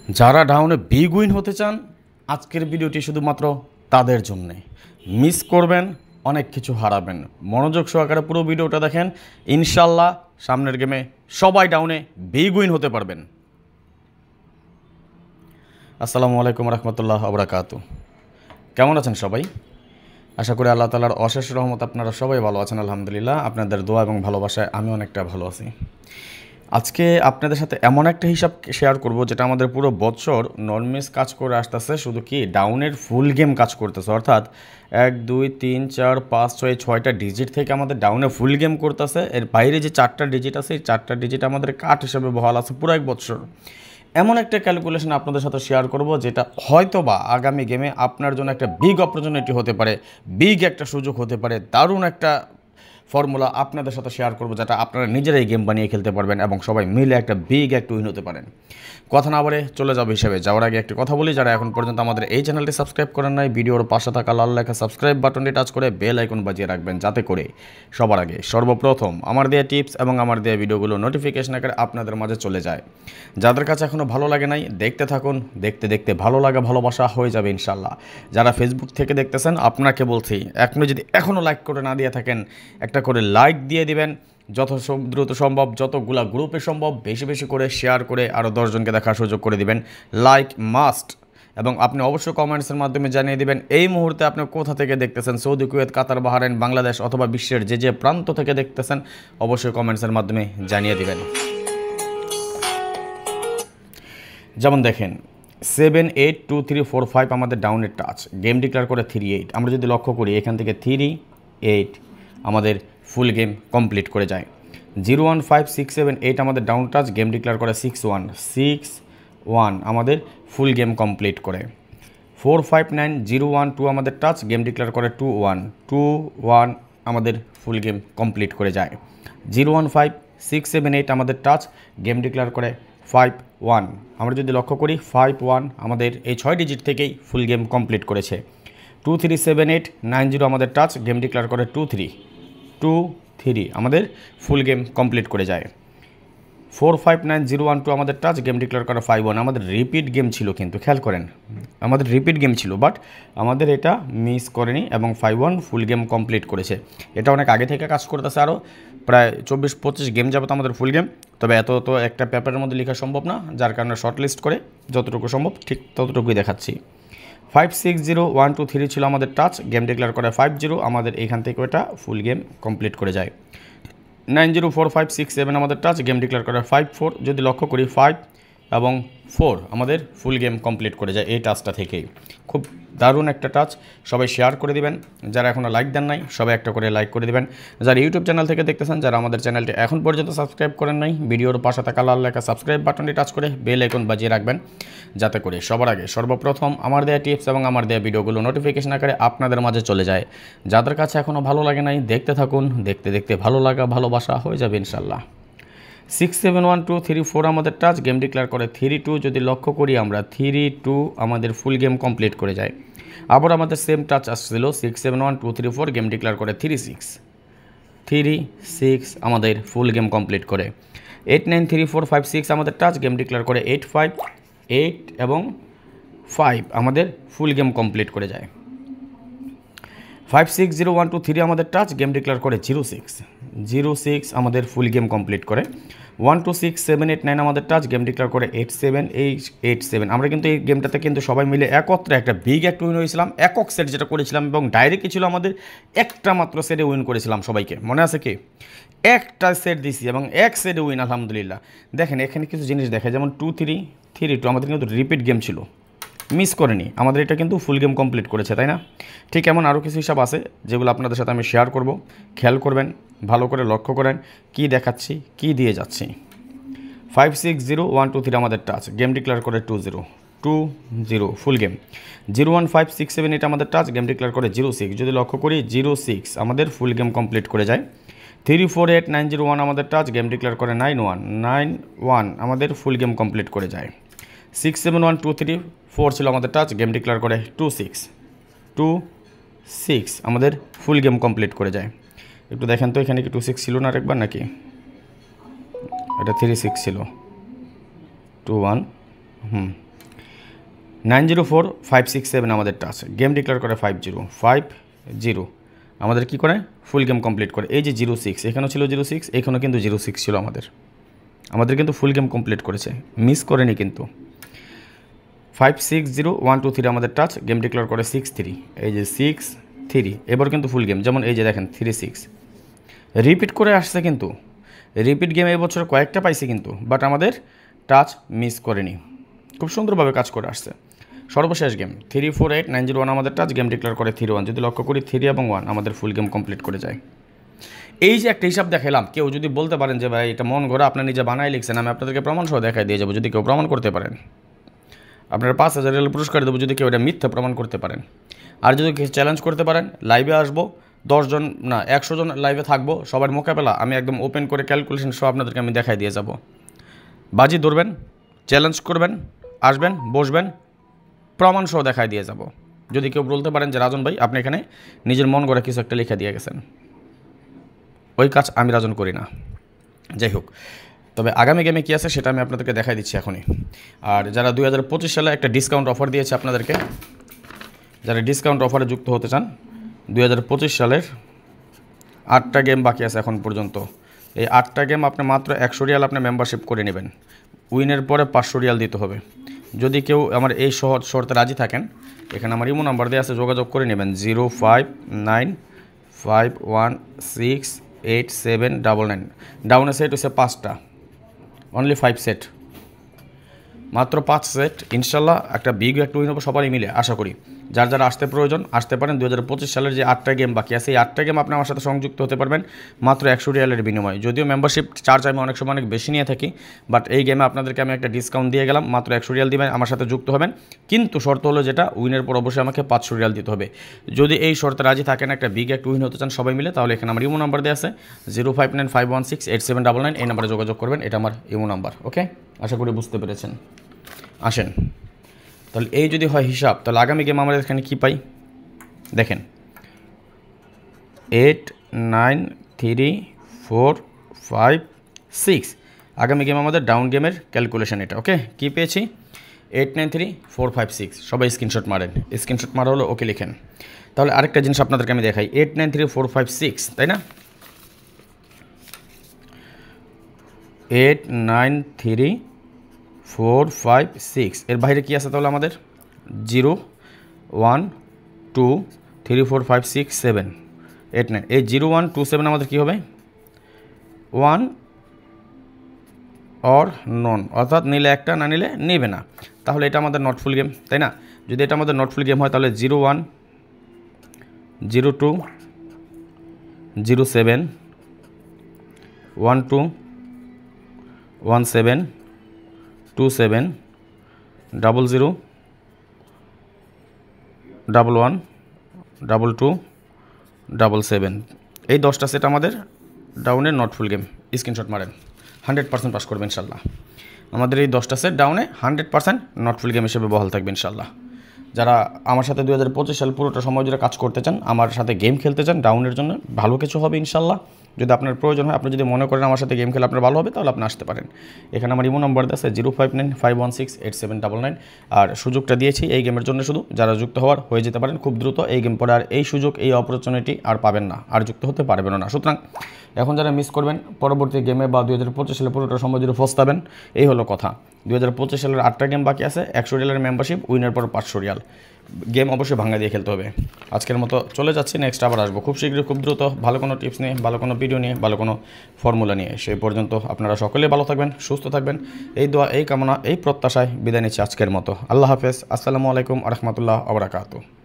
যারা ডাউনে big win হতে চান আজকের ভিডিওটি শুধুমাত্র তাদের জন্যে। মিস করবেন, অনেক কিছু হারাবেন। মনোযোগ সহকারে পুরো ভিডিওটা দেখেন, ইনশাল্লাহ সামনের গেমে সবাই ডাউনে বিগ উইন হতে পারবেন। আসসালামু আলাইকুম রহমতুল্লাহ আবরাকাতু। কেমন আছেন সবাই? আশা করি আল্লাহ তাআলার অশেষ রহমত আপনারা সবাই ভালো আছেন। আলহামদুলিল্লাহ, আপনাদের দোয়া এবং ভালোবাসায় আমি অনেকটা ভালো আছি। আজকে আপনাদের সাথে এমন একটা হিসাব শেয়ার করব যেটা আমাদের পুরো বছর নন মিস কাজ করে আসতেছে, শুধু কি ডাউনের ফুল গেম কাজ করতেছে, অর্থাৎ 1 2 3 4 5 6 6টা ডিজিট থেকে আমাদের ডাউনে ফুল গেম করতেছে। এর বাইরে যে 4টা ডিজিট আছে, এই 4টা ডিজিট আমাদের কাট হিসাবে বহাল আছে পুরো এক বছর। এমন একটা ক্যালকুলেশন আপনাদের সাথে শেয়ার করব যেটা হয়তো বা আগামী গেমে আপনার জন্য একটা বিগ অপরচুনিটি হতে পারে, বিগ একটা সুযোগ হতে পারে, দারুণ একটা ফর্মুলা আপনাদের সাথে শেয়ার করবো, যেটা আপনারা নিজেরাই গেম বানিয়ে খেলতে পারবেন এবং সবাই মিলে একটা বিগ একটা উইন হতে পারেন। কথা না বলে চলে যাবো হিসেবে যাওয়ার আগে একটি কথা বলি, যারা এখন পর্যন্ত আমাদের এই চ্যানেলটি সাবস্ক্রাইব করেন নাই, ভিডিওর পাশে থাকা লাল লেখা সাবস্ক্রাইব বাটনটি টাচ করে বেল আইকন বাজিয়ে রাখবেন, যাতে করে সবার আগে সর্বপ্রথম আমার দেওয়া টিপস এবং আমার দেওয়া ভিডিওগুলো নোটিফিকেশন আকারে আপনাদের মাঝে চলে যায়। যাদের কাছে এখনও ভালো লাগে নাই, দেখতে থাকুন, দেখতে দেখতে ভালো লাগা ভালোবাসা হয়ে যাবে ইনশাল্লাহ। যারা ফেসবুক থেকে দেখতেছেন আপনাকে বলছি, এখনও যদি এখনও লাইক করে না দিয়ে থাকেন, একটা করে লাইক দিয়ে দিবেন, যত দ্রুত সম্ভব, যতগুলা গ্রুপে সম্ভব বেশি বেশি করে শেয়ার করে আরও 10 জনকে দেখার সুযোগ করে দিবেন। Like must. এবং আপনি অবশ্যই কমেন্টসের মাধ্যমে জানিয়ে দিবেন এই মুহূর্তে আপনি কোথা থেকে দেখতেছেন, সৌদি, কুয়েত, কাতার, বাহরাইন, বাংলাদেশ অথবা বিশ্বের যে যে প্রান্ত থেকে দেখতেছেন, অবশ্যই কমেন্টসের মাধ্যমে জানিয়ে দিবেন। যেমন দেখেন 7 8 2 3 4 5 আমাদের ডাউনের টাচ, গেম ডিক্লেয়ার করে 3 8। আমরা যদি লক্ষ্য করি এখান থেকে 3 8 আমাদের ফুল গেম কমপ্লিট করে যায়। 0 1 5 6 7 8 আমাদের ডাউন টাচ, গেম ডিক্লেয়ার করে 6 1 6 1 আমাদের ফুল গেম কমপ্লিট করে। 4 5 9 0 1 2 আমাদের টাচ, গেম ডিক্লেয়ার করে 2 1 2 1 আমাদের ফুল গেম কমপ্লিট করে যায়। 0 1 5 6 7 8 আমাদের টাচ, গেম ডিক্লেয়ার করে 5 1। আমরা যদি লক্ষ্য করি 5 1 আমাদের এই 6 ডিজিট থেকেই ফুল গেম কমপ্লিট করেছে। 2 3 7 8 9 0 আমাদের টাচ, গেম ডিক্লেয়ার করে 2 3 আমাদের ফুল গেম কমপ্লিট করে যায়। 4 5 9 0 1 2 আমাদের টাচ, গেম ডিক্লেয়ার করে 5 1 আমাদের রিপিট গেম ছিল, কিন্তু খেয়াল করেন আমাদের রিপিট গেম ছিল, বাট আমাদের এটা মিস করেনি এবং 5 1 ফুল গেম কমপ্লিট করেছে। এটা অনেক আগে থেকে কাজ করতেছে, আরও প্রায় 24 25 গেম যাবত আমাদের ফুল গেম। তবে এত তো একটা পেপারের মধ্যে লেখা সম্ভব না, যার কারণে শর্ট লিস্ট করে যতটুকু সম্ভব ঠিক ততটুকুই দেখাচ্ছি। 5 6 0 1 2 3 ছিল আমাদের টাচ, গেম ডিক্লেয়ার করে 5 0 আমাদের এখান থেকে ওটা ফুল গেম কমপ্লিট করে যায়। 9 0 4 5 6 7 আমাদের টাচ, গেম ডিক্লেয়ার করে 5 4। যদি লক্ষ্য করি 5 এবং 4 আমাদের ফুল গেম কমপ্লিট করে যায় এই টাচটা থেকেই। খুব দারুণ একটা টাচ, সবাই শেয়ার করে দিবেন। যারা এখনও লাইক দেন নাই সবাই একটা করে লাইক করে দিবেন। যারা ইউটিউব চ্যানেল থেকে দেখতেছেন, যারা আমাদের চ্যানেলটি এখন পর্যন্ত সাবস্ক্রাইব করেন নাই, ভিডিওর পাশে থাকা লাল লেখা সাবস্ক্রাইব বাটনটি টাচ করে বেল আইকন বাজিয়ে রাখবেন, যাতে করে সবার আগে সর্বপ্রথম আমার দেওয়া টিপস এবং আমার দেওয়া ভিডিওগুলো নোটিফিকেশন আকারে আপনাদের মাঝে চলে যায়। যাদের কাছে এখনও ভালো লাগে নাই, দেখতে থাকুন, দেখতে দেখতে ভালো লাগা ভালোবাসা হয়ে যাবে ইনশাল্লাহ। 6 7 1 2 3 4 আমাদের টাচ, গেম ডিক্লেয়ার করে 3 2। যদি লক্ষ্য করি আমরা 3 2 আমাদের ফুল গেম কমপ্লিট করে যায়। আবার আমাদের সেম টাচ আসছিল 6 7 1 2 3 4, গেম ডিক্লেয়ার করে 3 6 আমাদের ফুল গেম কমপ্লিট করে। 8 9 3 4 5 6 আমাদের টাচ, গেম ডিক্লেয়ার করে 8 5 8 এবং 5 আমাদের ফুল গেম কমপ্লিট করে যায়। 5 6 0 1 2 3 আমাদের টাচ, গেম ডিক্লেয়ার করে 0 6 আমাদের ফুল গেম কমপ্লিট করে। 1 2 6 7 8 9 আমাদের টাচ, গেম ডিক্লেয়ার করে 8 7 8 7। আমরা কিন্তু এই গেমটাতে কিন্তু সবাই মিলে একত্রে একটা বিগ একটা উইন হয়েছিলাম, একক সেট যেটা করেছিলাম, এবং ডাইরেক্টই ছিল আমাদের একটা মাত্র সেটে উইন করেছিলাম। সবাইকে মনে আছে কি? একটা সেট দিছি এবং এক সেটে উইন আলহামদুলিল্লাহ। দেখেন এখানে কিছু জিনিস দেখে, যেমন 2 3 3 2 আমাদের কিন্তু রিপিট গেম ছিল, মিস করেনি, আমাদের এটা কিন্তু ফুল গেম কমপ্লিট করেছে, তাই না? ঠিক এমন আরও কিছু হিসাব আছে যেগুলো আপনাদের সাথে আমি শেয়ার করব, খেয়াল করবেন, ভালো করে লক্ষ্য করেন কি দেখাচ্ছি, কি দিয়ে যাচ্ছি। 5 6 0 1 2 3 আমাদের টাচ, গেম ডিক্লেয়ার করে 2 0 ফুল গেম। 0 1 5 6 7 8 আমাদের টাচ, গেম ডিক্লেয়ার করে 0 6। যদি লক্ষ্য করি 0 6 আমাদের ফুল গেম কমপ্লিট করে যায়। 3 4 8 9 0 1 আমাদের টাচ, গেম ডিক্লেয়ার করে 9 1 আমাদের ফুল গেম কমপ্লিট করে যায়। 6 7 1 2 3 4 ছিল আমাদের টাচ, গেম ডিক্লেয়ার করে 2 6 আমাদের ফুল গেম কমপ্লিট করে যায়। একটু দেখেন তো এখানে কি 2 6 ছিল না আরেকবার, নাকি এটা 3 6 ছিল? 2 1 904567 আমাদের টাচ, গেম ডিক্লেয়ার করে 50 আমাদের কি করে ফুল গেম কমপ্লিট করে। এই যে 06 এখানেও ছিল 06, এখানেও কিন্তু 06 ছিল আমাদের কিন্তু ফুল গেম কমপ্লিট করেছে, মিস করেনি কিন্তু। 560123 আমাদের টাচ, গেম ডিক্লেয়ার করে 63, এই যে 63 এবার কিন্তু ফুল গেম, যেমন এই যে দেখেন 36 রিপিট করে আসছে, কিন্তু রিপিট গেম এই বছর কয়েকটা পাইছে কিন্তু, বাট আমাদের টাচ মিস করেনি, খুব সুন্দরভাবে কাজ করে আসছে। সর্বশেষ গেম 348901 আমাদের টাচ, গেম ডিক্লেয়ার করে 31, যদি লক্ষ্য করি 3 এবং 1 আমাদের ফুল গেম কমপ্লিট করে যায়। এই যে একটা হিসাব দেখালাম, কেউ যদি বলতে পারেন যে ভাই এটা মন গড়া আপনি নিজে বানাই লিখছেন, আমি আপনাদেরকে প্রমাণ সহ দেখাই দিয়ে যাবো, যদি কেউ প্রমাণ করতে পারেন আপনারা 5000 রিয়াল পুরস্কার দেবো, যদি কেউ এটা মিথ্যা প্রমাণ করতে পারেন। আর যদি কেউ চ্যালেঞ্জ করতে পারেন, লাইভে আসবো, 10 জন না 100 জন লাইভে থাকবো, সবার মোকাবেলা আমি একদম ওপেন করে ক্যালকুলেশন সহ আপনাদেরকে আমি দেখাই দিয়ে যাব। বাজি ধরবেন, চ্যালেঞ্জ করবেন, আসবেন, বসবেন, প্রমাণ সহ দেখাই দিয়ে যাব। যদি কেউ বলতে পারেন যে রাজন ভাই আপনি এখানে নিজের মন গড়া কিছু একটা লিখে দিয়ে গেছেন, ওই কাজ আমি রাজন করি না। যাই হোক, তবে আগামী গেমে কী আছে সেটা আমি আপনাদেরকে দেখাই দিচ্ছি এখনই। আর যারা 2025 সালে একটা ডিসকাউন্ট অফার দিয়েছে আপনাদেরকে, যারা ডিসকাউন্ট অফারে যুক্ত হতে চান, 2025 সালের 8টা গেম বাকি আছে এখন পর্যন্ত। এই 8টা গেম আপনি মাত্র 100 রিয়াল আপনি মেম্বারশিপ করে নেবেন, উইনের পরে 500 রিয়াল দিতে হবে। যদি কেউ আমার এই সহজ শর্তে রাজি থাকেন, এখানে আমার ইমো নাম্বার দেওয়া আছে, যোগাযোগ করে নেবেন 0595168799। ডাউনে সেট হচ্ছে 5টা, অনলি 5 সেট, মাত্র 5 সেট। ইনশাল্লাহ একটা বিগ একটা উইন হবে সবারই মিলে, আশা করি। যার যারা আসতে প্রয়োজন আসতে পারেন। 2025 সালের যে 8টা গেম বাকি আছে, এই 8টা গেম আপনি আমার সাথে সংযুক্ত হতে পারবেন মাত্র 100 রিয়ালের বিনিময়ে। যদিও মেম্বারশিপ চার্জ আমি অনেক সময় অনেক বেশি নিয়ে থাকি, বাট এই গেমে আপনাদেরকে আমি একটা ডিসকাউন্ট দিয়ে গেলাম, মাত্র 100 রিয়াল দিবেন, আমার সাথে যুক্ত হবেন। কিন্তু শর্ত হলো যেটা, উইনের পর অবশ্যই আমাকে 500 রিয়াল দিতে হবে। যদি এই শর্তে রাজি থাকেন, একটা বিগ একটা উইন হতে চান সবাই মিলে, তাহলে এখানে আমার ইমো নাম্বার দেওয়া আছে 0595168799, এই নাম্বারে যোগাযোগ করবেন, এটা আমার ইমো নাম্বার। ওকে, আশা করি বুঝতে পেরেছেন। আসেন তাহলে এই যদি হয় হিসাব, তাহলে আগামী গেম আমরা এখানে কী পাই দেখেন, 893456 আগামী গেম আমাদের ডাউন গেমের ক্যালকুলেশন এটা। ওকে, কী পেয়েছি 893456, সবাই স্ক্রিনশট মারেন, স্ক্রিনশট মারা হলো ওকে লিখেন। তাহলে আরেকটা জিনিস আপনাদেরকে আমি দেখাই, 893456 তাই না, 893456 এর বাইরে কী আছে তাহলে আমাদের 0 1 2 3 4 5 6 7 8 9, এই 0 1 2 7 আমাদের কী হবে 1 অর নন, অর্থাৎ নিলে একটা, না নিলে নেবে না। তাহলে এটা আমাদের নট ফুল গেম, তাই না? যদি এটা আমাদের নট ফুল গেম হয় তাহলে 0 1 0 2 0 7 1 2 1 7 2 7 0 0 1 1 2 2 7 এই 10টা সেট আমাদের ডাউনের নট ফুল গেম। স্ক্রিনশট মারেন, 100% পাস করবে ইনশাল্লাহ। আমাদের এই 10টা সেট ডাউনে 100% নট ফুল গেম হিসেবে বহাল থাকবে ইনশাল্লাহ। যারা আমার সাথে 2025 সাল পুরোটা সময় জুড়ে কাজ করতে চান, আমার সাথে গেম খেলতে চান, ডাউনের জন্য ভালো কিছু হবে ইনশাল্লাহ। যদি আপনার প্রয়োজন হয়, আপনি যদি মনে করেন আমার সাথে গেম খেলে আপনার ভালো হবে, তাহলে আপনি আসতে পারেন। এখানে আমার ইমো নাম্বার আছে 0595168799। আর সুযোগটা দিয়েছি এই গেমের জন্য, শুধু যারা যুক্ত হওয়ার হয়ে যেতে পারেন খুব দ্রুত। এই গেম পরে আর এই সুযোগ, এই অপরচুনিটি আর পাবেন না, আর যুক্ত হতে পারবেন না। সুতরাং এখন যারা মিস করবেন পরবর্তী গেমে বা 2025 সালে পুরোটা সময় জুড়ে ফস্তাবেন, এই হলো কথা। 2025 সালের 8টা গেম বাকি আছে, 100 রিয়ালের মেম্বারশিপ, উইনার পর 500 রিয়াল। গেম অবশ্যই ভাঙা দিয়ে খেলতে হবে। আজকের মতো চলে যাচ্ছি, নেক্সট আবার আসবো খুব শীঘ্রই, খুব দ্রুত, ভালো কোনো টিপস নিয়ে, ভালো কোনো ভিডিও নিয়ে, ভালো কোনো ফর্মুলা নিয়ে। সেই পর্যন্ত আপনারা সকলেই ভালো থাকবেন, সুস্থ থাকবেন, এই দোয়া, এই কামনা, এই প্রত্যাশায় বিদায় নিচ্ছি আজকের মতো। আল্লাহ হাফেজ, আসসালামু আলাইকুম আ রহমতুল্লাহ ওয়া বারাকাতুহু।